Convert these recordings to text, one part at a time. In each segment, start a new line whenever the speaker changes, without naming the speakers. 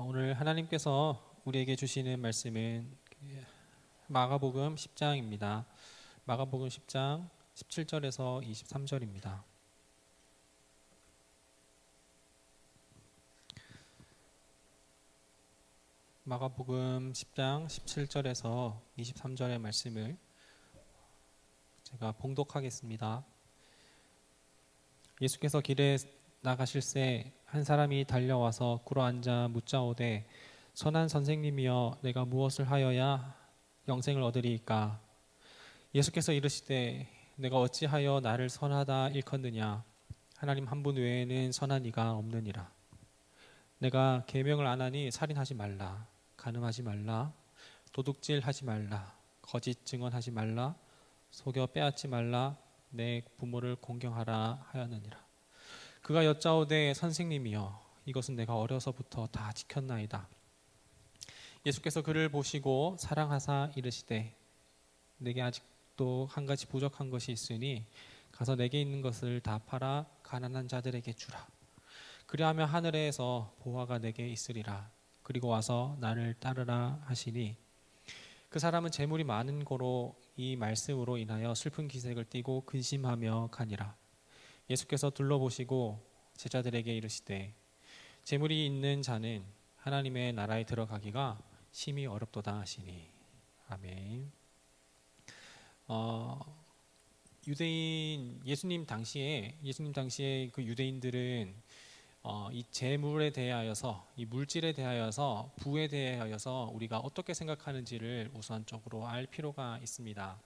오늘 하나님께서 우리에게 주시는 말씀은 마가복음 10장입니다. 마가복음 10장 17절에서 23절입니다. 마가복음 10장 17절에서 23절의 말씀을 제가 봉독하겠습니다. 예수께서 길에 나가실새 한 사람이 달려와서 꿇어앉아 묻자오되 선한 선생님이여 내가 무엇을 하여야 영생을 얻으리이까? 예수께서 이르시되 내가 어찌하여 나를 선하다 일컫느냐? 하나님 한 분 외에는 선한 이가 없느니라. 내가 계명을 안 하니 살인하지 말라, 간음하지 말라, 도둑질하지 말라, 거짓 증언하지 말라, 속여 빼앗지 말라, 내 부모를 공경하라 하였느니라. 그가 여짜오되 선생님이여 이것은 내가 어려서부터 다 지켰나이다. 예수께서 그를 보시고 사랑하사 이르시되 내게 아직도 한 가지 부족한 것이 있으니 가서 내게 있는 것을 다 팔아 가난한 자들에게 주라. 그리하면 하늘에서 보화가 내게 있으리라. 그리고 와서 나를 따르라 하시니 그 사람은 재물이 많은 고로 이 말씀으로 인하여 슬픈 기색을 띠고 근심하며 가니라. 예수께서 둘러보시고 제자들에게 이르시되 재물이 있는 자는 하나님의 나라에 들어가기가 심히 어렵도다 하시니. 아멘. 예수님 당시에 그 유대인들은 이 재물에 대하여서, 이 물질에 대하여서, 부에 대하여서 우리가 어떻게 생각하는지를 우선적으로 알 필요가 있습니다.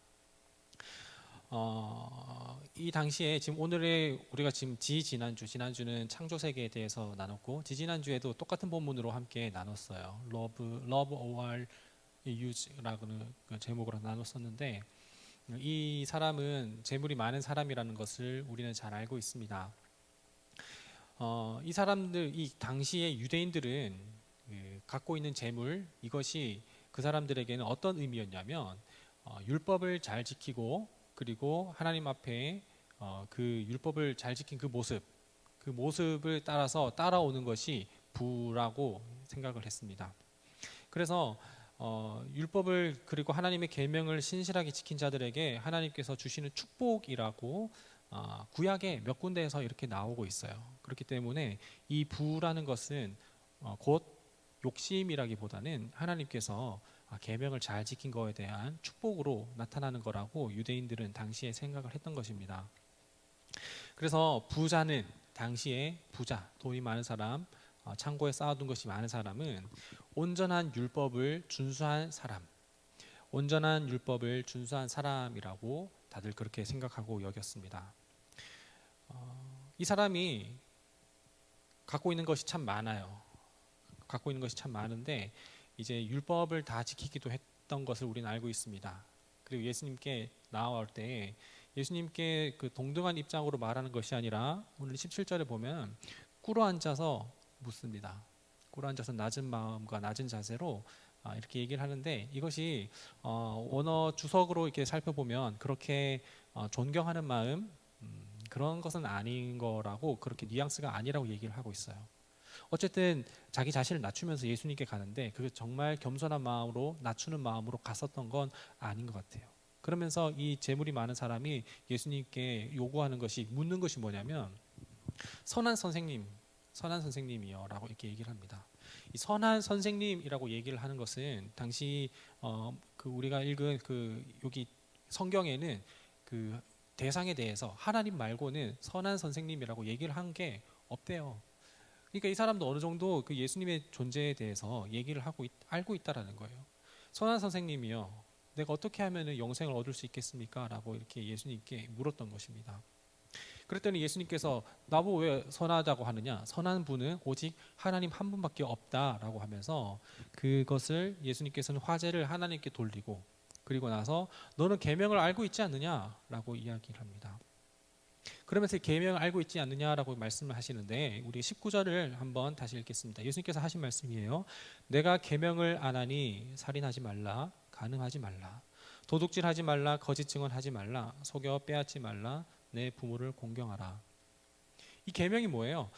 이 당시에 지금 우리가 지금 지난주는 창조 세계에 대해서 나눴고, 지난주에도 똑같은 본문으로 함께 나눴어요. Love or Use라는 그 제목으로 나눴었는데, 이 사람은 재물이 많은 사람이라는 것을 우리는 잘 알고 있습니다. 이 당시의 유대인들은 갖고 있는 재물, 이것이 그 사람들에게는 어떤 의미였냐면 율법을 잘 지키고, 그리고 하나님 앞에 그 율법을 잘 지킨 그 모습을 따라서 따라오는 것이 부라고 생각을 했습니다. 그래서 율법을, 그리고 하나님의 계명을 신실하게 지킨 자들에게 하나님께서 주시는 축복이라고 구약의 몇 군데에서 이렇게 나오고 있어요. 그렇기 때문에 이 부라는 것은 곧 욕심이라기보다는 하나님께서 계명을 잘 지킨 것에 대한 축복으로 나타나는 거라고 유대인들은 당시에 생각을 했던 것입니다. 그래서 부자는, 당시에 부자, 돈이 많은 사람, 창고에 쌓아둔 것이 많은 사람은 온전한 율법을 준수한 사람이라고 다들 그렇게 생각하고 여겼습니다. 이 사람이 갖고 있는 것이 참 많은데 이제 율법을 다 지키기도 했던 것을 우리는 알고 있습니다. 그리고 예수님께 나아올 때 예수님께 그 동등한 입장으로 말하는 것이 아니라 오늘 17절에 보면 꿇어앉아서 묻습니다. 꿇어앉아서 낮은 마음과 낮은 자세로 이렇게 얘기를 하는데, 이것이 원어 주석으로 이렇게 살펴보면 그렇게 존경하는 마음, 그런 것은 아닌 거라고, 그렇게 뉘앙스가 아니라고 얘기를 하고 있어요. 어쨌든 자기 자신을 낮추면서 예수님께 가는데 그게 정말 겸손한 마음으로, 낮추는 마음으로 갔었던 건 아닌 것 같아요. 그러면서 이 재물이 많은 사람이 예수님께 요구하는 것이, 묻는 것이 뭐냐면 선한 선생님이요 라고 이렇게 얘기를 합니다. 이 선한 선생님이라고 얘기를 하는 것은 당시 그 우리가 읽은 그 여기 성경에는 그 대상에 대해서 하나님 말고는 선한 선생님이라고 얘기를 한 게 없대요. 그러니까 이 사람도 어느 정도 그 예수님의 존재에 대해서 얘기를 알고 있다라는 거예요. 선한 선생님이요, 내가 어떻게 하면 영생을 얻을 수 있겠습니까? 라고 이렇게 예수님께 물었던 것입니다. 그랬더니 예수님께서 나보고 왜 선하다고 하느냐? 선한 분은 오직 하나님 한 분밖에 없다라고 하면서 그것을 예수님께서는 화제를 하나님께 돌리고, 그리고 나서 너는 계명을 알고 있지 않느냐라고 이야기를 합니다. 그러면서 계명을 알고 있지 않느냐라고 말씀을 하시는데, 우리 19절을 한번 다시 읽겠습니다. 예수님께서 하신 말씀이에요. 내가 계명을 안 하니 살인하지 말라, 간음하지 말라, 도둑질하지 말라, 거짓 증언하지 말라, 속여 빼앗지 말라, 내 부모를 공경하라. 이 계명이 뭐예요?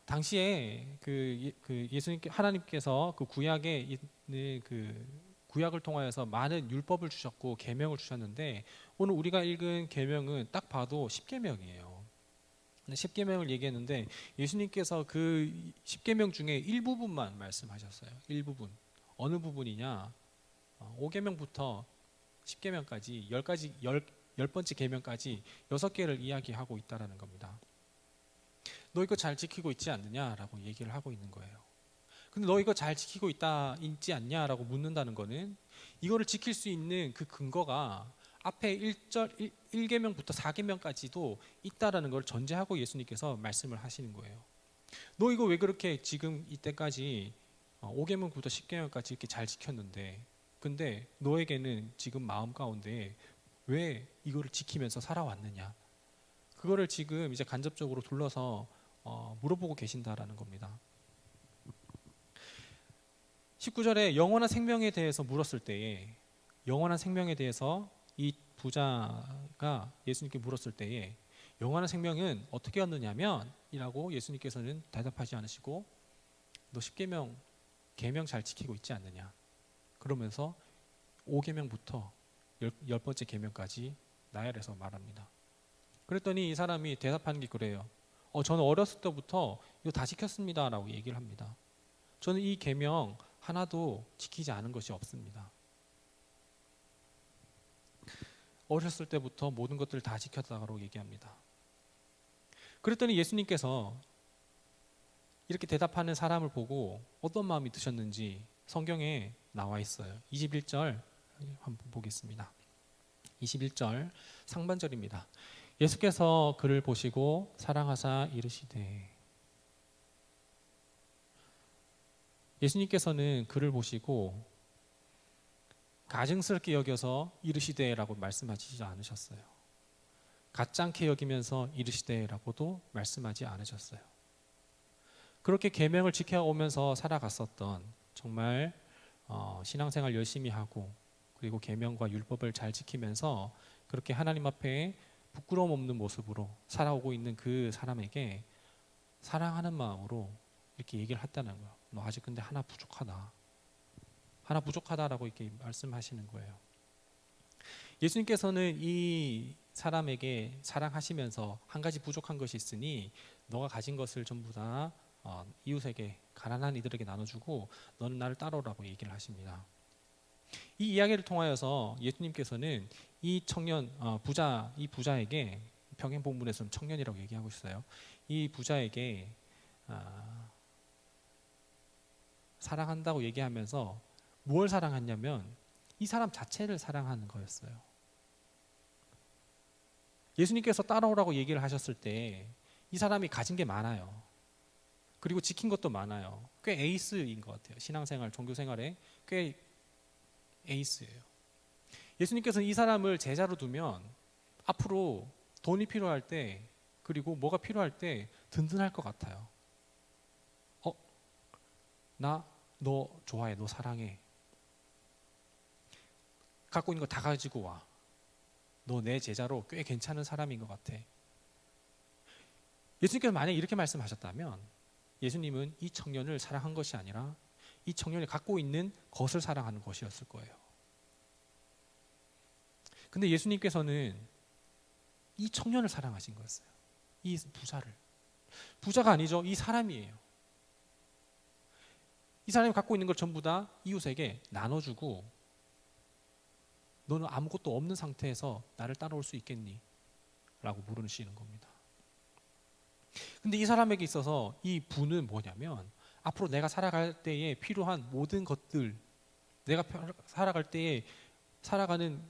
당시에 그 예수님께 하나님께서 그 구약에 있는 그 구약을 통하여서 많은 율법을 주셨고 계명을 주셨는데 오늘 우리가 읽은 계명은 딱 봐도 십계명이에요. 근데 십계명을 얘기했는데 예수님께서 그 십계명 중에 일부분만 말씀하셨어요. 일부분. 어느 부분이냐? 5계명부터 10계명까지 10가지 10번째 계명까지 6개를 이야기하고 있다라는 겁니다. 너 이거 잘 지키고 있지 않느냐라고 얘기를 하고 있는 거예요. 근데 너 이거 잘 지키고 있지 않냐라고 묻는다는 거는 이거를 지킬 수 있는 그 근거가 앞에 1계명부터 4계명까지도 있다라는 걸 전제하고 예수님께서 말씀을 하시는 거예요. 너 이거 왜 그렇게 지금 이때까지 5계명부터 10계명까지 이렇게 잘 지켰는데 근데 너에게는 지금 마음 가운데 왜 이거를 지키면서 살아왔느냐? 그거를 지금 이제 간접적으로 둘러서 물어보고 계신다라는 겁니다. 19절에 영원한 생명에 대해서 물었을 때에 영원한 생명에 대해서 이 부자가 예수님께 물었을 때에 영원한 생명은 어떻게 얻느냐면 이라고 예수님께서는 대답하지 않으시고 너 10계명 계명 잘 지키고 있지 않느냐 그러면서 5계명부터 10번째 계명까지 나열해서 말합니다. 그랬더니 이 사람이 대답하는 게 그래요. 저는 어렸을 때부터 이거 다 지켰습니다 라고 얘기를 합니다. 저는 이 계명 하나도 지키지 않은 것이 없습니다. 어렸을 때부터 모든 것들을 다 지켰다고 얘기합니다. 그랬더니 예수님께서 이렇게 대답하는 사람을 보고 어떤 마음이 드셨는지 성경에 나와 있어요. 21절 한번 보겠습니다. 21절 상반절입니다. 예수께서 그를 보시고 사랑하사 이르시되 예수님께서는 그를 보시고 가증스럽게 여겨서 이르시되라고 말씀하시지 않으셨어요. 가짱케 여기면서 이르시되라고도 말씀하지 않으셨어요. 그렇게 계명을 지켜오면서 살아갔었던 정말 신앙생활 열심히 하고 그리고 계명과 율법을 잘 지키면서 그렇게 하나님 앞에 부끄러움 없는 모습으로 살아오고 있는 그 사람에게 사랑하는 마음으로 이렇게 얘기를 했다는 거예요. 너 아직 근데 하나 부족하다. 하나 부족하다라고 이렇게 말씀하시는 거예요. 예수님께서는 이 사람에게 사랑하시면서 한 가지 부족한 것이 있으니 너가 가진 것을 전부 다 이웃에게 가난한 이들에게 나눠주고 너는 나를 따라오라고 얘기를 하십니다. 이 이야기를 통하여서 예수님께서는 이 청년 이 부자에게 평행 본문에서는 청년이라고 얘기하고 있어요. 이 부자에게 사랑한다고 얘기하면서 뭘 사랑했냐면 이 사람 자체를 사랑하는 거였어요. 예수님께서 따라오라고 얘기를 하셨을 때 이 사람이 가진 게 많아요. 그리고 지킨 것도 많아요. 꽤 에이스인 것 같아요. 신앙생활, 종교생활에 꽤 에이스예요. 예수님께서는 이 사람을 제자로 두면 앞으로 돈이 필요할 때 그리고 뭐가 필요할 때 든든할 것 같아요. 나 너 좋아해, 너 사랑해. 갖고 있는 거 다 가지고 와. 너 내 제자로 꽤 괜찮은 사람인 것 같아. 예수님께서 만약에 이렇게 말씀하셨다면 예수님은 이 청년을 사랑한 것이 아니라 이 청년이 갖고 있는 것을 사랑하는 것이었을 거예요. 근데 예수님께서는 이 청년을 사랑하신 거였어요. 이 부자를. 부자가 아니죠. 이 사람이에요. 이 사람이 갖고 있는 걸 전부 다 이웃에게 나눠주고 너는 아무것도 없는 상태에서 나를 따라올 수 있겠니? 라고 물으시는 겁니다. 근데 이 사람에게 있어서 이 부는 뭐냐면 앞으로 내가 살아갈 때에 필요한 모든 것들 내가 살아갈 때에 살아가는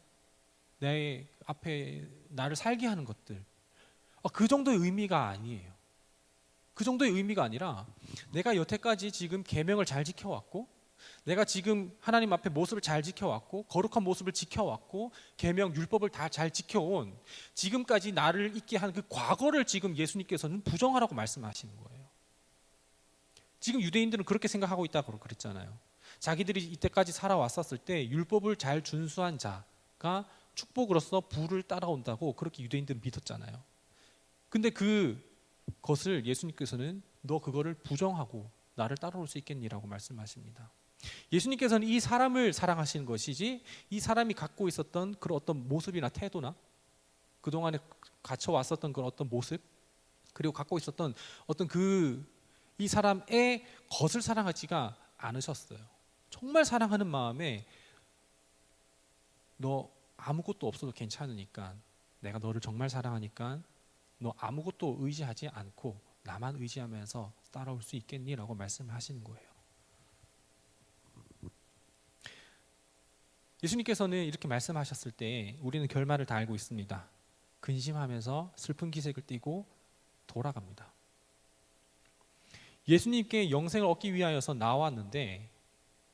내 앞에 나를 살게 하는 것들 그 정도의 의미가 아니에요. 그 정도의 의미가 아니라 내가 여태까지 지금 계명을 잘 지켜왔고 내가 지금 하나님 앞에 모습을 잘 지켜왔고 거룩한 모습을 지켜왔고 계명 율법을 다 잘 지켜온 지금까지 나를 있게 한 그 과거를 지금 예수님께서는 부정하라고 말씀하시는 거예요. 지금 유대인들은 그렇게 생각하고 있다고 그랬잖아요. 자기들이 이때까지 살아왔었을 때 율법을 잘 준수한 자가 축복으로서 부를 따라온다고 그렇게 유대인들은 믿었잖아요. 근데 그것을 예수님께서는 너 그거를 부정하고 나를 따라올 수 있겠니라고 말씀하십니다. 예수님께서는 이 사람을 사랑하시는 것이지 이 사람이 갖고 있었던 그런 어떤 모습이나 태도나 그동안에 갇혀왔었던 그런 어떤 모습 그리고 갖고 있었던 어떤 이 사람의 것을 사랑하지가 않으셨어요. 정말 사랑하는 마음에 너 아무것도 없어도 괜찮으니까 내가 너를 정말 사랑하니까 너 아무것도 의지하지 않고 나만 의지하면서 따라올 수 있겠니? 라고 말씀하시는 거예요. 예수님께서는 이렇게 말씀하셨을 때 우리는 결말을 다 알고 있습니다. 근심하면서 슬픈 기색을 띠고 돌아갑니다. 예수님께 영생을 얻기 위하여서 나왔는데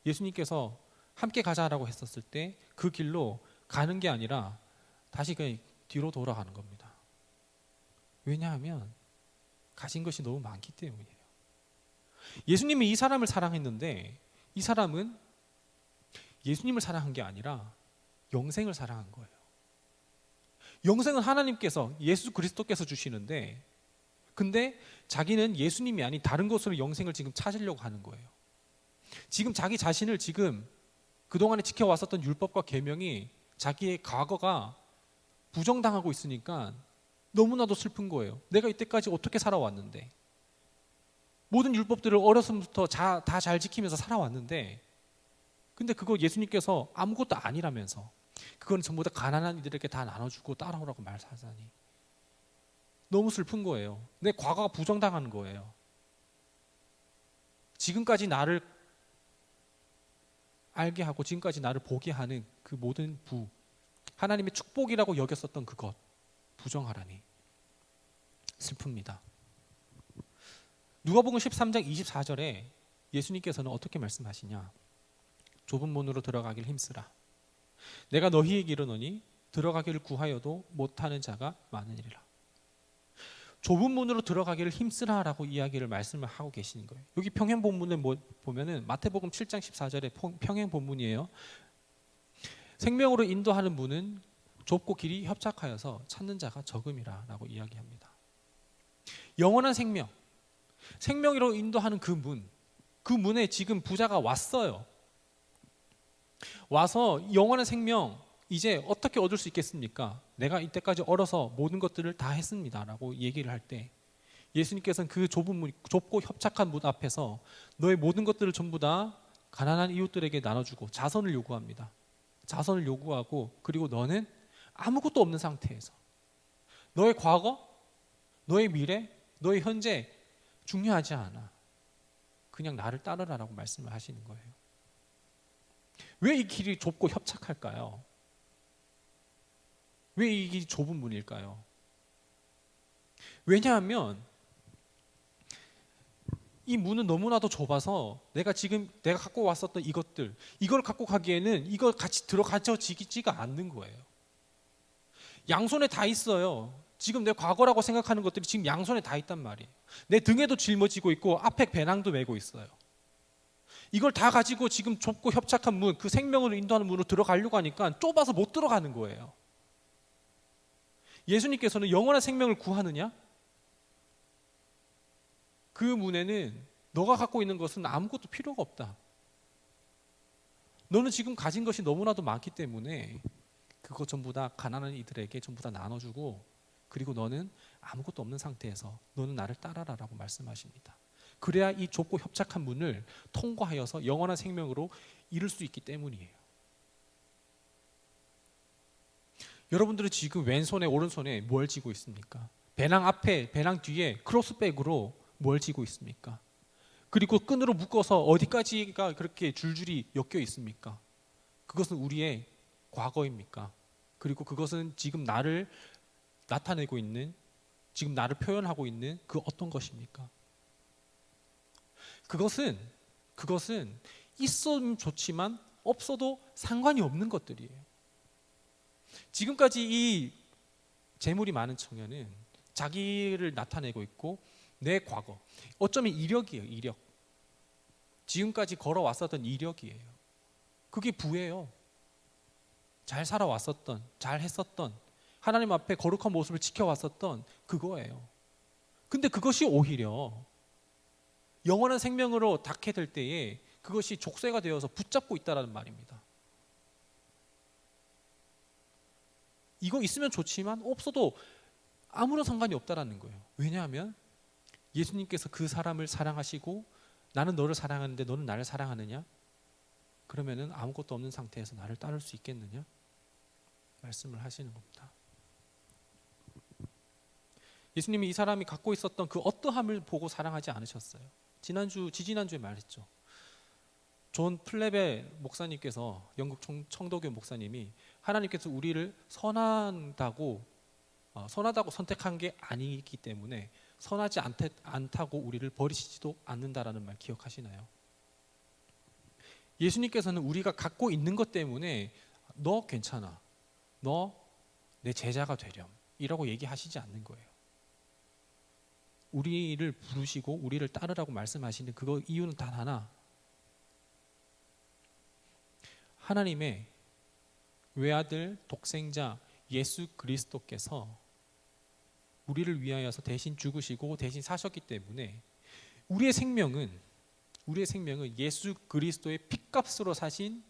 예수님께서 함께 가자라고 했었을 때 그 길로 가는 게 아니라 다시 그냥 뒤로 돌아가는 겁니다. 왜냐하면 가진 것이 너무 많기 때문이에요. 예수님이 이 사람을 사랑했는데 이 사람은 예수님을 사랑한 게 아니라 영생을 사랑한 거예요. 영생은 하나님께서 예수 그리스도께서 주시는데 근데 자기는 예수님이 아닌 다른 것으로 영생을 지금 찾으려고 하는 거예요. 지금 자기 자신을 지금 그동안에 지켜왔었던 율법과 계명이 자기의 과거가 부정당하고 있으니까 너무나도 슬픈 거예요. 내가 이때까지 어떻게 살아왔는데 모든 율법들을 어려서부터 다 잘 지키면서 살아왔는데 근데 그거 예수님께서 아무것도 아니라면서 그건 전부 다 가난한 이들에게 다 나눠주고 따라오라고 말하자니 너무 슬픈 거예요. 내 과거가 부정당한 거예요. 지금까지 나를 알게 하고 지금까지 나를 보게 하는 그 모든 하나님의 축복이라고 여겼었던 그것 부정하라니 슬픕니다. 누가복음 13장 24절에 예수님께서는 어떻게 말씀하시냐? 좁은 문으로 들어가길 힘쓰라. 내가 너희에게 이르노니 들어가기를 구하여도 못하는 자가 많으리라. 좁은 문으로 들어가기를 힘쓰라라고 이야기를 말씀을 하고 계시는 거예요. 여기 평행 본문에 보면은 마태복음 7장 14절에 평행 본문이에요. 생명으로 인도하는 문은 좁고 길이 협착하여서 찾는 자가 적음이라라고 이야기합니다. 영원한 생명으로 인도하는 그 문에 지금 부자가 왔어요. 와서 영원한 생명 이제 어떻게 얻을 수 있겠습니까? 내가 이때까지 얼어서 모든 것들을 다 했습니다 라고 얘기를 할 때 예수님께서는 그 좁고 협착한 문 앞에서 너의 모든 것들을 전부 다 가난한 이웃들에게 나눠주고 자선을 요구합니다. 자선을 요구하고 그리고 너는 아무것도 없는 상태에서 너의 과거, 너의 미래, 너의 현재 중요하지 않아. 그냥 나를 따르라라고 말씀을 하시는 거예요. 왜 이 길이 좁고 협착할까요? 왜 이 길이 좁은 문일까요? 왜냐하면 이 문은 너무나도 좁아서 내가 갖고 왔었던 이걸 갖고 가기에는 이걸 같이 들어가져지지가 않는 거예요. 양손에 다 있어요. 지금 내 과거라고 생각하는 것들이 지금 양손에 다 있단 말이에요. 내 등에도 짊어지고 있고 앞에 배낭도 메고 있어요. 이걸 다 가지고 지금 좁고 협착한 문, 그 생명을 인도하는 문으로 들어가려고 하니까 좁아서 못 들어가는 거예요. 예수님께서는 영원한 생명을 구하느냐? 그 문에는 너가 갖고 있는 것은 아무것도 필요가 없다. 너는 지금 가진 것이 너무나도 많기 때문에 그거 전부 다 가난한 이들에게 전부 다 나눠주고 그리고 너는 아무것도 없는 상태에서 너는 나를 따라라라고 말씀하십니다. 그래야 이 좁고 협착한 문을 통과하여서 영원한 생명으로 이룰 수 있기 때문이에요. 여러분들은 지금 왼손에 오른손에 뭘 쥐고 있습니까? 배낭 앞에 배낭 뒤에 크로스백으로 뭘 쥐고 있습니까? 그리고 끈으로 묶어서 어디까지가 그렇게 줄줄이 엮여 있습니까? 그것은 우리의 과거입니까? 그리고 그것은 지금 나를 나타내고 있는 지금 나를 표현하고 있는 그 어떤 것입니까? 그것은 있으면 좋지만 없어도 상관이 없는 것들이에요. 지금까지 이 재물이 많은 청년은 자기를 나타내고 있고 내 과거, 어쩌면 이력이에요. 이력. 지금까지 걸어왔었던 이력이에요. 그게 부예요. 잘 살아왔었던, 잘 했었던, 하나님 앞에 거룩한 모습을 지켜왔었던 그거예요. 근데 그것이 오히려 영원한 생명으로 닿게 될 때에 그것이 족쇄가 되어서 붙잡고 있다라는 말입니다. 이거 있으면 좋지만 없어도 아무런 상관이 없다라는 거예요. 왜냐하면 예수님께서 그 사람을 사랑하시고 나는 너를 사랑하는데 너는 나를 사랑하느냐? 그러면은 아무것도 없는 상태에서 나를 따를 수 있겠느냐? 말씀을 하시는 겁니다. 예수님이 이 사람이 갖고 있었던 그 어떠함을 보고 사랑하지 않으셨어요. 지지난주에 말했죠. 존 플레베 목사님께서, 영국 청도교 목사님이, 하나님께서 우리를 선하다고 선택한 게 아니기 때문에 선하지 않다고 우리를 버리시지도 않는다라는 말 기억하시나요? 예수님께서는 우리가 갖고 있는 것 때문에 너 괜찮아, 너 내 제자가 되렴 이라고 얘기하시지 않는 거예요. 우리를 부르시고 우리를 따르라고 말씀하시는 그거 이유는 단 하나, 하나님의 외아들 독생자 예수 그리스도께서 우리를 위하여서 대신 죽으시고 대신 사셨기 때문에 우리의 생명은 예수 그리스도의 핏값으로 사신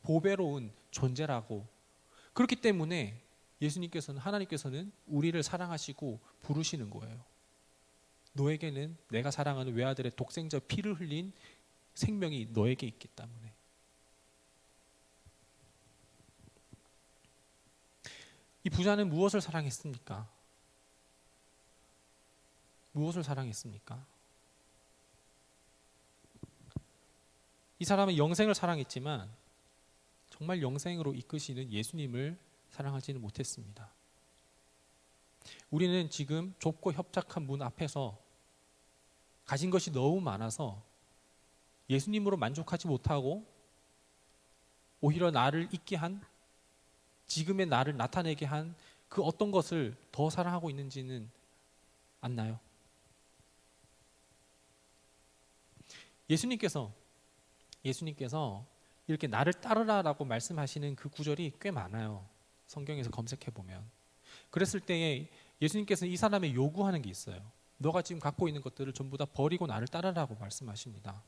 보배로운 존재라고, 그렇기 때문에 하나님께서는 우리를 사랑하시고 부르시는 거예요. 너에게는 내가 사랑하는 외아들의 독생자 피를 흘린 생명이 너에게 있기 때문에. 이 부자는 무엇을 사랑했습니까? 무엇을 사랑했습니까? 이 사람은 영생을 사랑했지만 정말 영생으로 이끄시는 예수님을 사랑하지는 못했습니다. 우리는 지금 좁고 협착한 문 앞에서 가진 것이 너무 많아서 예수님으로 만족하지 못하고 오히려 나를 있게 한, 지금의 나를 나타내게 한 그 어떤 것을 더 사랑하고 있는지는 않나요? 예수님께서 이렇게 나를 따르라라고 말씀하시는 그 구절이 꽤 많아요. 성경에서 검색해 보면. 그랬을 때에 예수님께서는 이 사람의 요구하는 게 있어요. 너가 지금 갖고 있는 것들을 전부 다 버리고 나를 따르라고 말씀하십니다.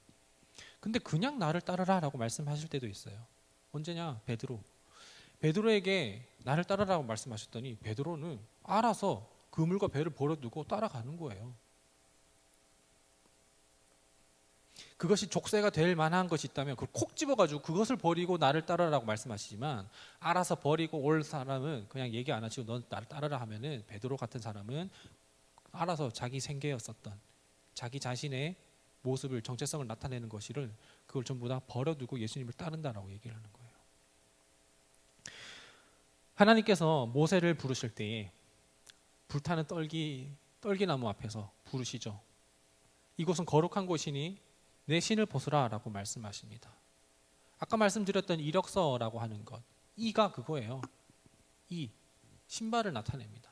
근데 그냥 나를 따르라라고 말씀하실 때도 있어요. 언제냐? 베드로에게 나를 따르라고 말씀하셨더니 베드로는 알아서 그물과 배를 버려두고 따라가는 거예요. 그것이 족쇄가 될 만한 것이 있다면 그걸 콕 집어가지고 그것을 버리고 나를 따르라고 말씀하시지만, 알아서 버리고 올 사람은 그냥 얘기 안 하시고 넌 나를 따르라 하면은, 베드로 같은 사람은 알아서 자기 생계였었던 자기 자신의 모습을, 정체성을 나타내는 것을 그걸 전부 다 버려두고 예수님을 따른다라고 얘기를 하는 거예요. 하나님께서 모세를 부르실 때에 불타는 떨기나무 앞에서 부르시죠. 이곳은 거룩한 곳이니 내 신을 벗으라 라고 말씀하십니다. 아까 말씀드렸던 이력서라고 하는 것, 이가 그거예요. 신발을 나타냅니다.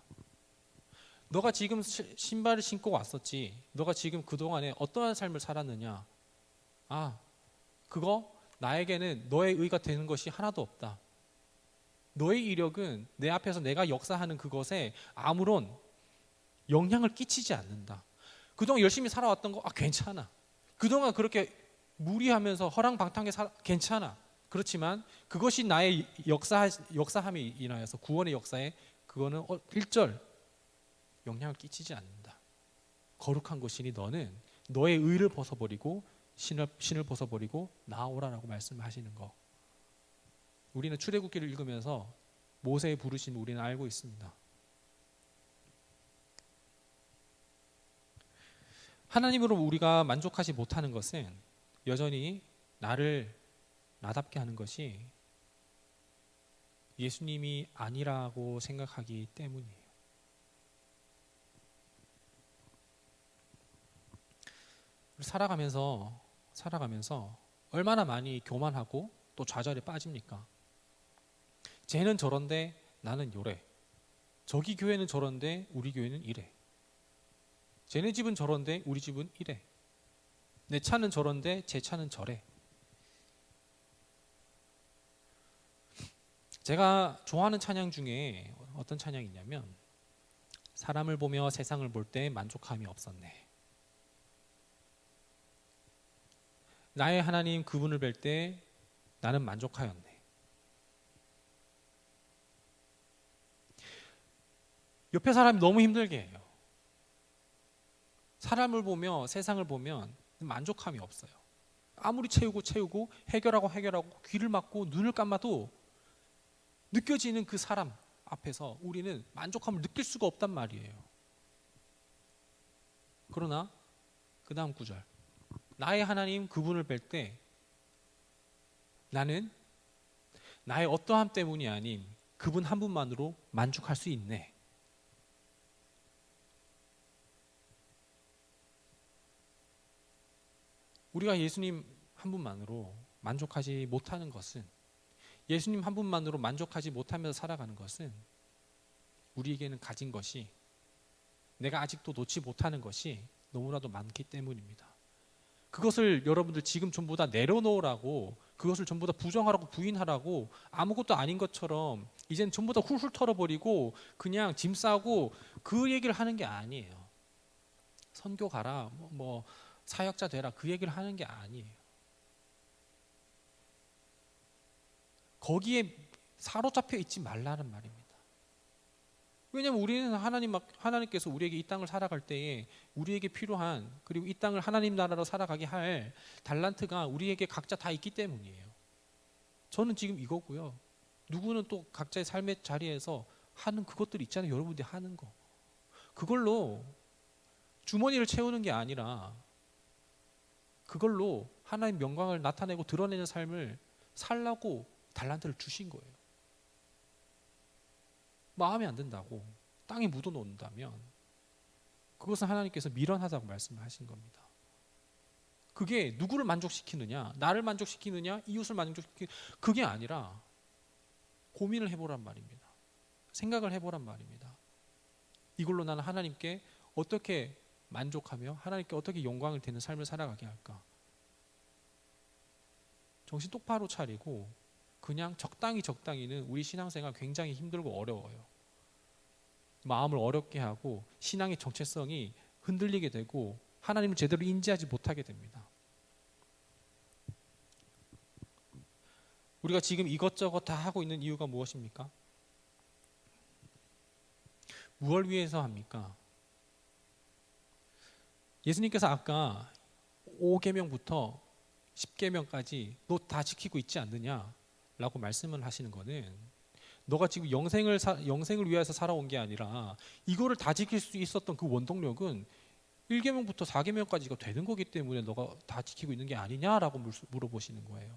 너가 지금 신발을 신고 왔었지, 너가 지금 그동안에 어떠한 삶을 살았느냐, 그거 나에게는 너의 의가 되는 것이 하나도 없다. 너의 이력은 내 앞에서 내가 역사하는 그것에 아무런 영향을 끼치지 않는다. 그동안 열심히 살아왔던 거 괜찮아. 그동안 그렇게 무리하면서 허랑방탕하게 괜찮아. 그렇지만 그것이 나의 역사함에 인하여서 구원의 역사에 그거는 일절 영향을 끼치지 않는다. 거룩한 것이니 너는 너의 의를 벗어버리고 신을 벗어버리고 나오라라고 말씀하시는 거. 우리는 출애굽기를 읽으면서 모세의 부르심을 우리는 알고 있습니다. 하나님으로 우리가 만족하지 못하는 것은 여전히 나답게 하는 것이 예수님이 아니라고 생각하기 때문이에요. 살아가면서 얼마나 많이 교만하고 또 좌절에 빠집니까? 쟤는 저런데 나는 요래. 저기 교회는 저런데 우리 교회는 이래. 쟤네 집은 저런데 우리 집은 이래. 내 차는 저런데 제 차는 저래. 제가 좋아하는 찬양 중에 어떤 찬양이 있냐면, 사람을 보며 세상을 볼 때 만족함이 없었네. 나의 하나님 그분을 뵐 때 나는 만족하였네. 옆에 사람이 너무 힘들게 해요. 사람을 보며 세상을 보면 만족함이 없어요. 아무리 채우고 해결하고 귀를 막고 눈을 감아도 느껴지는 그 사람 앞에서 우리는 만족함을 느낄 수가 없단 말이에요. 그러나 그 다음 구절, 나의 하나님 그분을 뵐 때 나는 나의 어떠함 때문이 아닌 그분 한 분만으로 만족할 수 있네. 우리가 예수님 한 분만으로 만족하지 못하는 것은, 예수님 한 분만으로 만족하지 못하면서 살아가는 것은 우리에게는 가진 것이, 내가 아직도 놓지 못하는 것이 너무나도 많기 때문입니다. 그것을 여러분들 지금 전부 다 내려놓으라고, 그것을 전부 다 부정하라고 부인하라고, 아무것도 아닌 것처럼 이젠 전부 다 훌훌 털어버리고 그냥 짐 싸고 그 얘기를 하는 게 아니에요. 선교 가라, 뭐 사역자 되라, 그 얘기를 하는 게 아니에요. 거기에 사로잡혀 있지 말라는 말입니다. 왜냐하면 우리는 하나님께서 우리에게 이 땅을 살아갈 때에 우리에게 필요한, 그리고 이 땅을 하나님 나라로 살아가게 할 달란트가 우리에게 각자 다 있기 때문이에요. 저는 지금 이거고요. 누구는 또 각자의 삶의 자리에서 하는 그것들이 있잖아요. 여러분들이 하는 거. 그걸로 주머니를 채우는 게 아니라 그걸로 하나님 영광을 나타내고 드러내는 삶을 살라고 달란트를 주신 거예요. 마음에 안 든다고 땅에 묻어놓는다면 그것은 하나님께서 미련하다고 말씀하신 겁니다. 그게 누구를 만족시키느냐, 나를 만족시키느냐, 이웃을 만족시키느냐, 그게 아니라 고민을 해보란 말입니다. 생각을 해보란 말입니다. 이걸로 나는 하나님께 어떻게 만족하며 하나님께 어떻게 영광을 되는 삶을 살아가게 할까? 정신 똑바로 차리고 그냥 적당히는 우리 신앙생활 굉장히 힘들고 어려워요. 마음을 어렵게 하고 신앙의 정체성이 흔들리게 되고 하나님을 제대로 인지하지 못하게 됩니다. 우리가 지금 이것저것 다 하고 있는 이유가 무엇입니까? 무엇을 위해서 합니까? 예수님께서 아까 5계명부터 10계명까지 너 다 지키고 있지 않느냐 라고 말씀을 하시는 거는, 너가 지금 영생을 위해서 살아온 게 아니라 이거를 다 지킬 수 있었던 그 원동력은 1계명부터 4계명까지가 되는 거기 때문에 너가 다 지키고 있는 게 아니냐라고 물어보시는 거예요.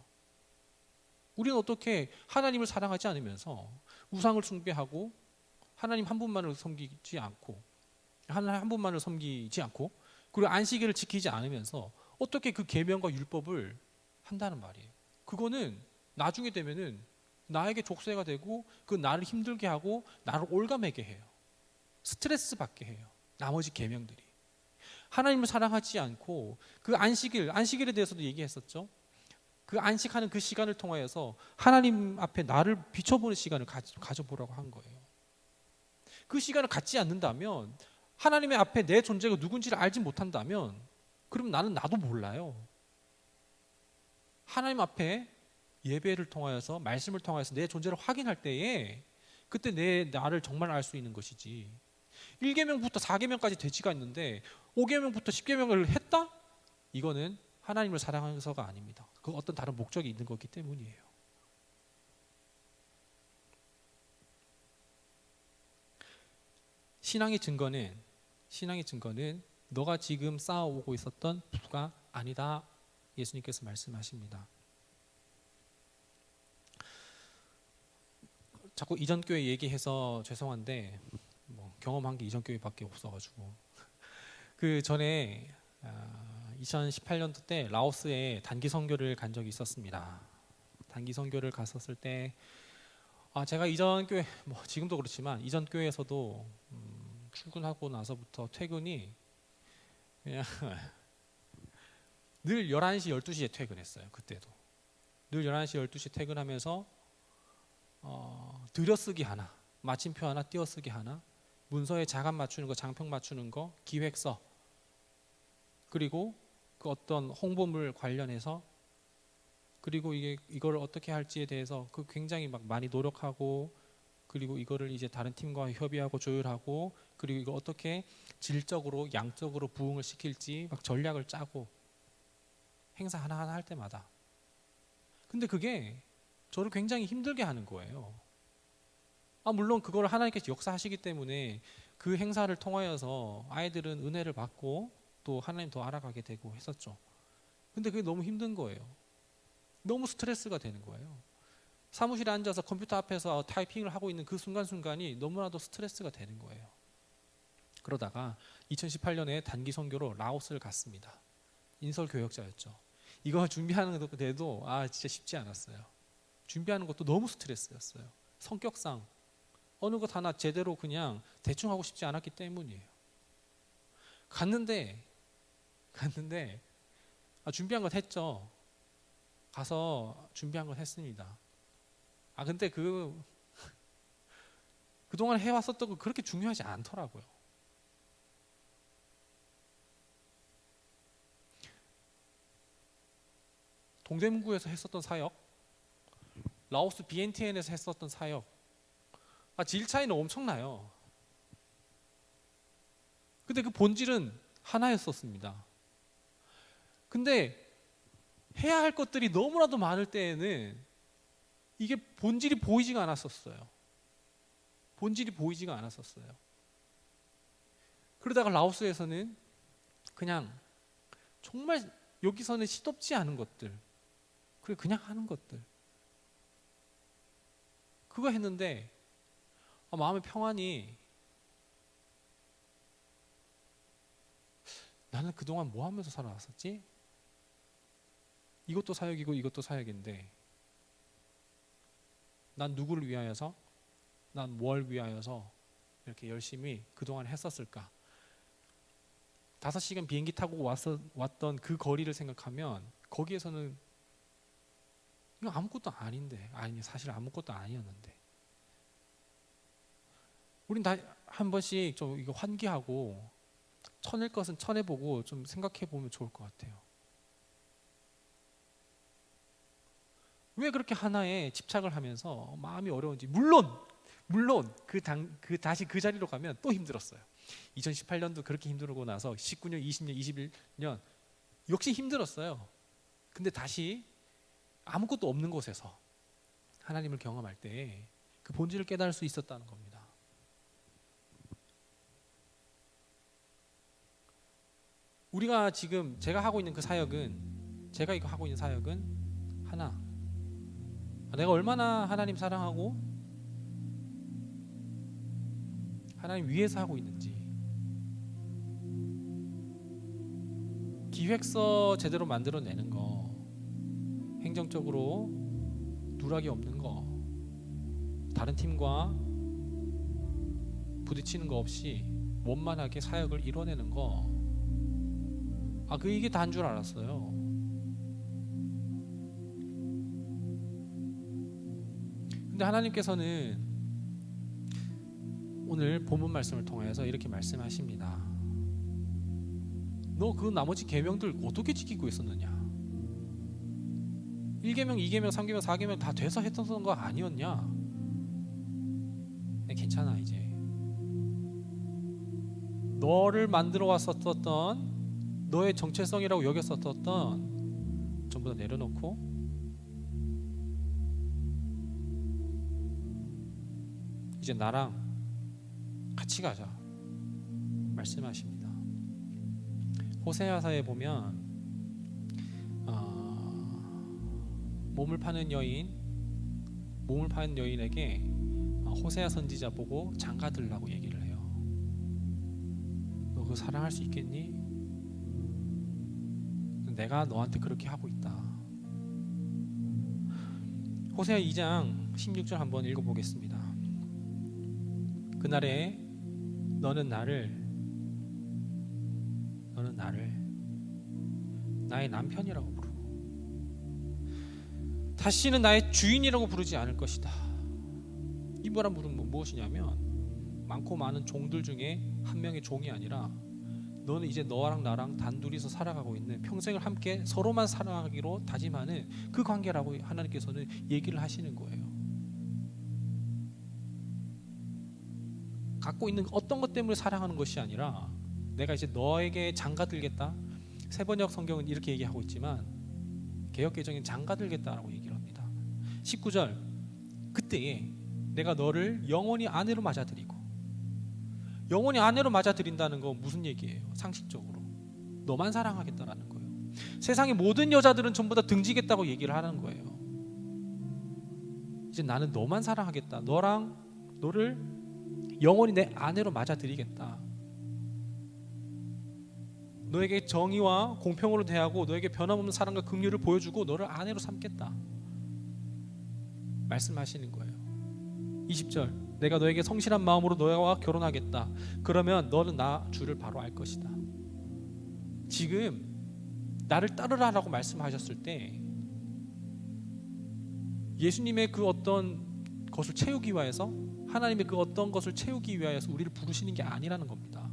우리는 어떻게 하나님을 사랑하지 않으면서 우상을 숭배하고 하나님 한 분만을 섬기지 않고 그리고 안식일을 지키지 않으면서 어떻게 그 계명과 율법을 한다는 말이에요. 그거는 나중에 되면은 나에게 족쇄가 되고 그 나를 힘들게 하고 나를 올가매게 해요. 스트레스 받게 해요. 나머지 계명들이. 하나님을 사랑하지 않고 그 안식일에 대해서도 얘기했었죠. 그 안식하는 그 시간을 통하여서 하나님 앞에 나를 비춰보는 시간을 가져보라고 한 거예요. 그 시간을 갖지 않는다면, 하나님의 앞에 내 존재가 누군지를 알지 못한다면, 그럼 나도 몰라요. 하나님 앞에 예배를 통하여서, 말씀을 통하여서 내 존재를 확인할 때에 그때 나를 정말 알 수 있는 것이지, 1계명부터 4계명까지 돼지가 있는데 5계명부터 10계명을 했다? 이거는 하나님을 사랑해서가 아닙니다. 그 어떤 다른 목적이 있는 거기 때문이에요. 신앙의 증거는 너가 지금 쌓아오고 있었던 부가 아니다. 예수님께서 말씀하십니다. 자꾸 이전 교회 얘기해서 죄송한데 경험한 게 이전 교회밖에 없어가지고 그 전에 2018년도 때 라오스에 단기 선교를 간 적이 있었습니다. 단기 선교를 갔었을 때 제가 이전 교회, 지금도 그렇지만 이전 교회에서도 출근하고 나서부터 퇴근이 그냥 늘 11시, 12시에 퇴근했어요. 그때도 늘 11시, 12시에 퇴근하면서 들여쓰기 하나, 마침표 하나, 띄어쓰기 하나, 문서에 자감 맞추는 거, 장평 맞추는 거, 기획서, 그리고 그 어떤 홍보물 관련해서, 그리고 이걸 어떻게 할지에 대해서 그 굉장히 막 많이 노력하고, 그리고 이거를 이제 다른 팀과 협의하고 조율하고, 그리고 이걸 어떻게 질적으로 양적으로 부응을 시킬지 막 전략을 짜고 행사 하나하나 할 때마다. 근데 그게 저를 굉장히 힘들게 하는 거예요. 물론 그걸 하나님께서 역사하시기 때문에 그 행사를 통하여서 아이들은 은혜를 받고 또 하나님 더 알아가게 되고 했었죠. 근데 그게 너무 힘든 거예요. 너무 스트레스가 되는 거예요. 사무실에 앉아서 컴퓨터 앞에서 타이핑을 하고 있는 그 순간순간이 너무나도 스트레스가 되는 거예요. 그러다가 2018년에 단기 선교로 라오스를 갔습니다. 인설교역자였죠. 이거 준비하는 것도 진짜 쉽지 않았어요. 준비하는 것도 너무 스트레스였어요. 성격상 어느 것 하나 제대로 그냥 대충 하고 싶지 않았기 때문이에요. 갔는데 준비한 건 했죠. 가서 준비한 건 했습니다. 근데 그동안 해왔었던 거 그렇게 중요하지 않더라고요. 동대문구에서 했었던 사역, 라오스 비엔티엔에서 했었던 사역, 질 차이는 엄청나요. 근데 그 본질은 하나였었습니다. 근데 해야 할 것들이 너무나도 많을 때에는 이게 본질이 보이지가 않았었어요. 그러다가 라오스에서는 그냥 정말 여기서는 시덥지 않은 것들, 그냥 하는 것들, 그거 했는데 마음의 평안이, 나는 그동안 뭐 하면서 살아왔었지? 이것도 사역이고 이것도 사역인데 난 누구를 위하여서, 난 뭘 위하여서 이렇게 열심히 그동안 했었을까? 5시간 비행기 타고 왔던 그 거리를 생각하면 거기에서는 이거 아무것도 아닌데, 사실 아무것도 아니었는데, 우린 다 한 번씩 좀 이거 환기하고 쳐낼 것은 쳐내보고 좀 생각해 보면 좋을 것 같아요. 왜 그렇게 하나에 집착을 하면서 마음이 어려운지. 물론 다시 그 자리로 가면 또 힘들었어요. 2018년도 그렇게 힘들고 나서 19년, 20년, 21년 역시 힘들었어요. 근데 다시 아무것도 없는 곳에서 하나님을 경험할 때 그 본질을 깨달을 수 있었다는 겁니다. 우리가 지금 제가 하고 있는 사역은 하나, 내가 얼마나 하나님 사랑하고 하나님 위해서 하고 있는지, 기획서 제대로 만들어내는 거, 행정적으로 누락이 없는 거, 다른 팀과 부딪히는 거 없이 원만하게 사역을 이뤄내는 거, 이게 다인 줄 알았어요. 근데 하나님께서는 오늘 본문 말씀을 통해서 이렇게 말씀하십니다. 너 그 나머지 계명들 어떻게 지키고 있었느냐? 1계명, 2계명, 3계명, 4계명 다 돼서 했던 거 아니었냐? 괜찮아. 이제 너를 만들어 왔었던, 너의 정체성이라고 여겼었던 전부 다 내려놓고 이제 나랑 같이 가자 말씀하십니다. 호세아서에 보면 몸을 파는 여인에게 호세아 선지자 보고 장가들라고 얘기를 해요. 너 그거 사랑할 수 있겠니? 내가 너한테 그렇게 하고 있다. 호세아 2장 16절 한번 읽어보겠습니다. 그날에 너는 나를 나의 남편이라고 부르고 다시는 나의 주인이라고 부르지 않을 것이다. 이 말은 무엇이냐면, 많고 많은 종들 중에 한 명의 종이 아니라 너는 이제 너랑 나랑 단둘이서 살아가고 있는, 평생을 함께 서로만 사랑하기로 다짐하는 그 관계라고 하나님께서는 얘기를 하시는 거예요. 갖고 있는 어떤 것 때문에 사랑하는 것이 아니라 내가 이제 너에게 장가들겠다. 세번역 성경은 이렇게 얘기하고 있지만 개역개정엔 장가들겠다라고 얘기를 합니다. 19절, 그때에 내가 너를 영원히 아내로 맞아들이고. 영원히 아내로 맞아들인다는 건 무슨 얘기예요? 상식적으로 너만 사랑하겠다라는 거예요. 세상의 모든 여자들은 전부 다 등지겠다고 얘기를 하는 거예요. 이제 나는 너만 사랑하겠다. 너를 영원히 내 아내로 맞아들이겠다. 너에게 정의와 공평으로 대하고 너에게 변함없는 사랑과 긍휼을 보여주고 너를 아내로 삼겠다 말씀하시는 거예요. 20절, 내가 너에게 성실한 마음으로 너와 결혼하겠다. 그러면 너는 나 주를 바로 알 것이다. 지금 나를 따르라라고 말씀하셨을 때 예수님의 그 어떤 것을 채우기 위해서, 하나님의 그 어떤 것을 채우기 위해서 우리를 부르시는 게 아니라는 겁니다.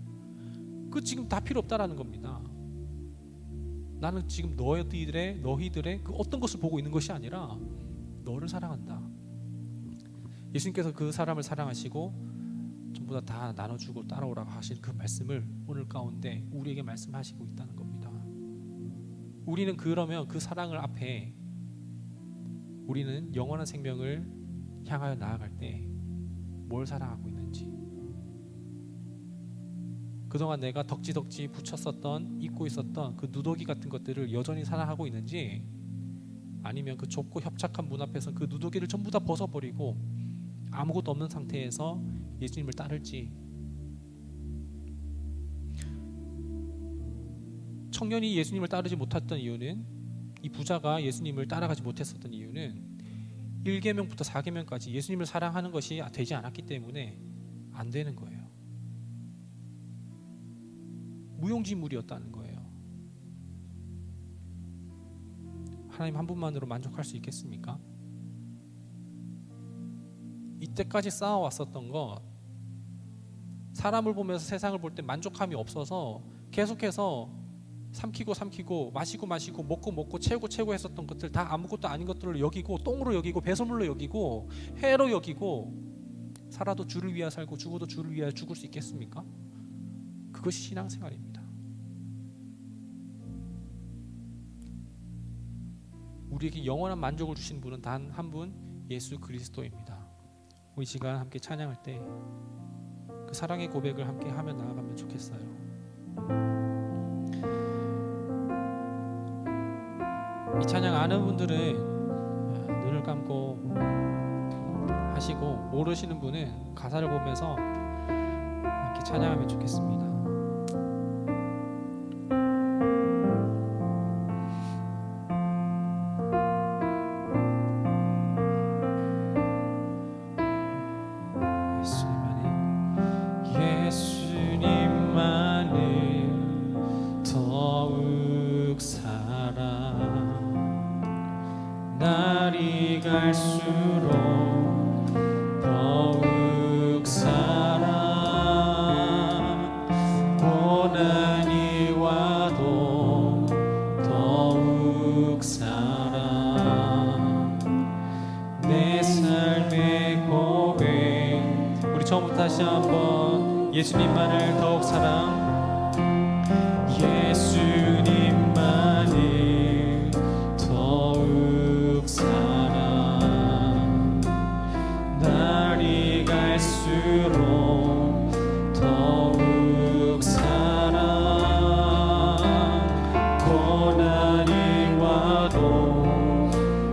그 지금 다 필요 없다라는 겁니다. 나는 지금 너희들의 그 어떤 것을 보고 있는 것이 아니라 너를 사랑한다. 예수님께서 그 사람을 사랑하시고 전부 다 나눠주고 따라오라고 하신 그 말씀을 오늘 가운데 우리에게 말씀하시고 있다는 겁니다. 우리는 그러면 그 사랑을 앞에 우리는 영원한 생명을 향하여 나아갈 때 뭘 사랑하고 있는지, 그동안 내가 덕지덕지 붙였었던, 잊고 있었던 그 누더기 같은 것들을 여전히 사랑하고 있는지, 아니면 그 좁고 협착한 문 앞에서 그 누더기를 전부 다 벗어버리고 아무것도 없는 상태에서 예수님을 따를지. 청년이 예수님을 따르지 못했던 이유는, 이 부자가 예수님을 따라가지 못했었던 이유는 1계명부터 4계명까지 예수님을 사랑하는 것이 되지 않았기 때문에 안 되는 거예요. 무용지물이었다는 거예요. 하나님 한 분만으로 만족할 수 있겠습니까? 이때까지 쌓아왔었던 것, 사람을 보면서 세상을 볼 때 만족함이 없어서 계속해서 삼키고 마시고 먹고 채우고 했었던 것들 다 아무것도 아닌 것들을 여기고, 똥으로 여기고, 배설물로 여기고, 해로 여기고, 살아도 주를 위하여 살고 죽어도 주를 위하여 죽을 수 있겠습니까? 그것이 신앙생활입니다. 우리에게 영원한 만족을 주신 분은 단 한 분, 예수 그리스도입니다. 우리 시간 함께 찬양할 때 그 사랑의 고백을 함께 하며 나아가면 좋겠어요. 이 찬양 아는 분들은 눈을 감고 하시고, 모르시는 분은 가사를 보면서 함께 찬양하면 좋겠습니다. 날이 갈수록 더욱 사랑, 고난이 와도 더욱 사랑, 내 삶의 고백. 우리 처음부터 다시 한번 예수님만을 더욱 사랑, 예수님만을 더욱 사랑, 날이 갈수록 더욱 사랑, 고난이 와도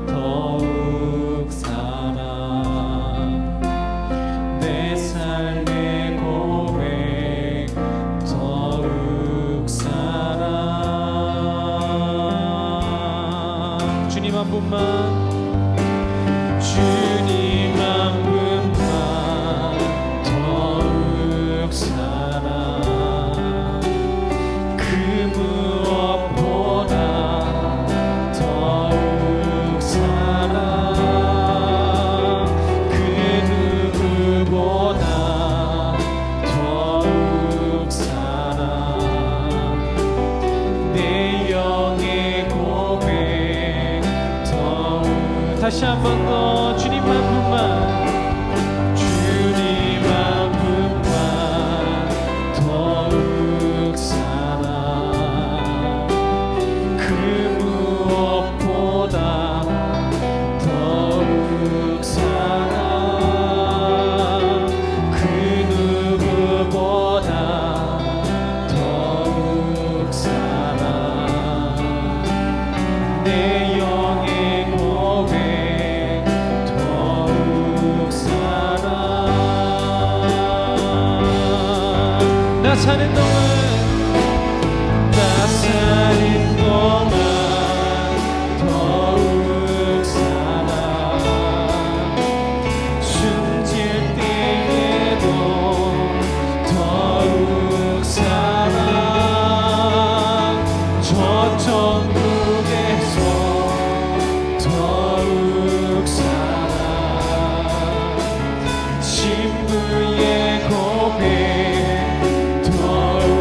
더욱 사랑, 내 삶의 고백 더욱 사랑. 주님 한 분만, 주님 한 분만 더욱 사랑, 그 무엇보다 더욱 사랑, 그 누구보다 더욱 사랑, 다시 한 번 더 주님만큼만 더욱 사랑 그 무엇보다 더욱 사랑 그 누구보다 더욱 사랑 내 영의 고백 더욱 사랑 나 사는 동안 더욱 사랑 숨질 때에도 더욱 사랑 저 천국에서 더욱 사랑 신부의 고백 더욱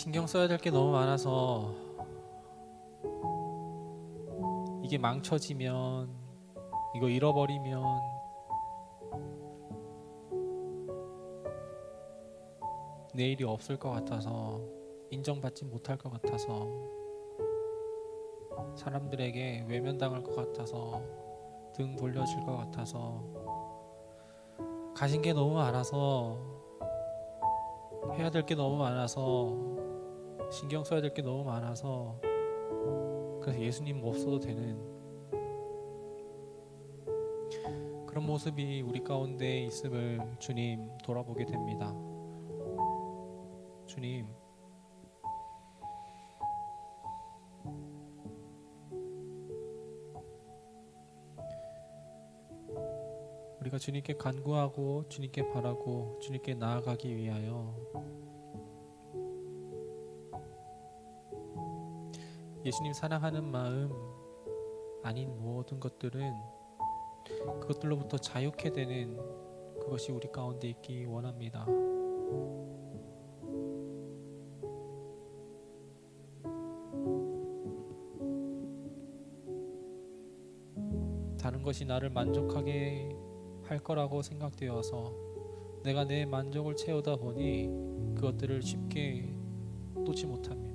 신경 써야 될 게 너무 많아서 이게 망쳐지면, 이거 잃어버리면 내일이 없을 것 같아서, 인정받지 못할 것 같아서, 사람들에게 외면당할 것 같아서, 등 돌려질 것 같아서, 가진 게 너무 많아서, 해야 될 게 너무 많아서, 신경 써야 될 게 너무 많아서, 그래서 예수님 없어도 되는 그런 모습이 우리 가운데 있음을 주님 돌아보게 됩니다. 주님, 우리가 주님께 간구하고 주님께 바라고 주님께 나아가기 위하여 예수님 사랑하는 마음 아닌 모든 것들은 그것들로부터 자유케 되는 그것이 우리 가운데 있기 원합니다. 다른 것이 나를 만족하게 할 거라고 생각되어서 내가 내 만족을 채우다 보니 그것들을 쉽게 놓지 못합니다.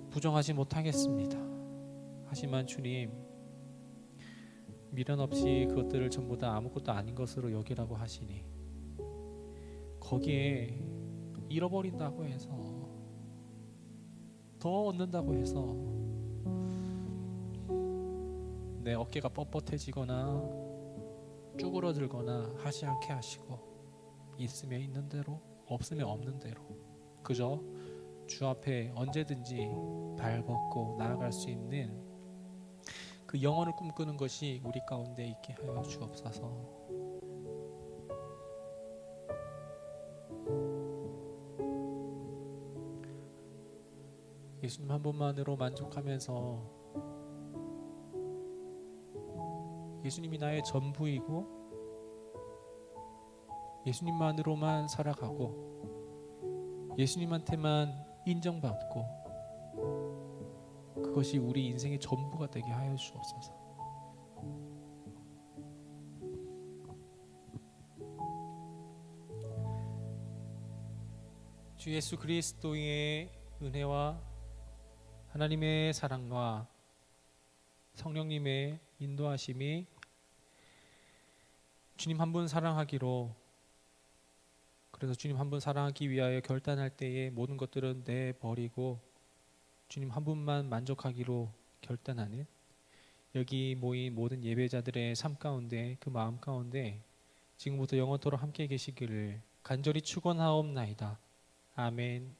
부정하지 못하겠습니다. 하지만 주님, 미련 없이 그것들을 전부 다 아무것도 아닌 것으로 여기라고 하시니 거기에 잃어버린다고 해서, 더 얻는다고 해서 내 어깨가 뻣뻣해지거나 쭈그러들거나 하지 않게 하시고, 있으면 있는 대로, 없으면 없는 대로 그저 주 앞에 언제든지 발 걷고 나아갈 수 있는 그 영혼을 꿈꾸는 것이 우리 가운데 있게 하여 주옵소서. 예수님 한 분만으로 만족하면서 예수님이 나의 전부이고 예수님만으로만 살아가고 예수님한테만 인정받고 그것이 우리 인생의 전부가 되게 하여 주옵소서. 주 예수 그리스도의 은혜와 하나님의 사랑과 성령님의 인도하심이 주님 한 분 사랑하기로, 그래서 주님 한 분 사랑하기 위하여 결단할 때에 모든 것들은 내버리고 주님 한 분만 만족하기로 결단하는 여기 모인 모든 예배자들의 삶 가운데, 그 마음 가운데 지금부터 영원토록 함께 계시기를 간절히 축원하옵나이다. 아멘.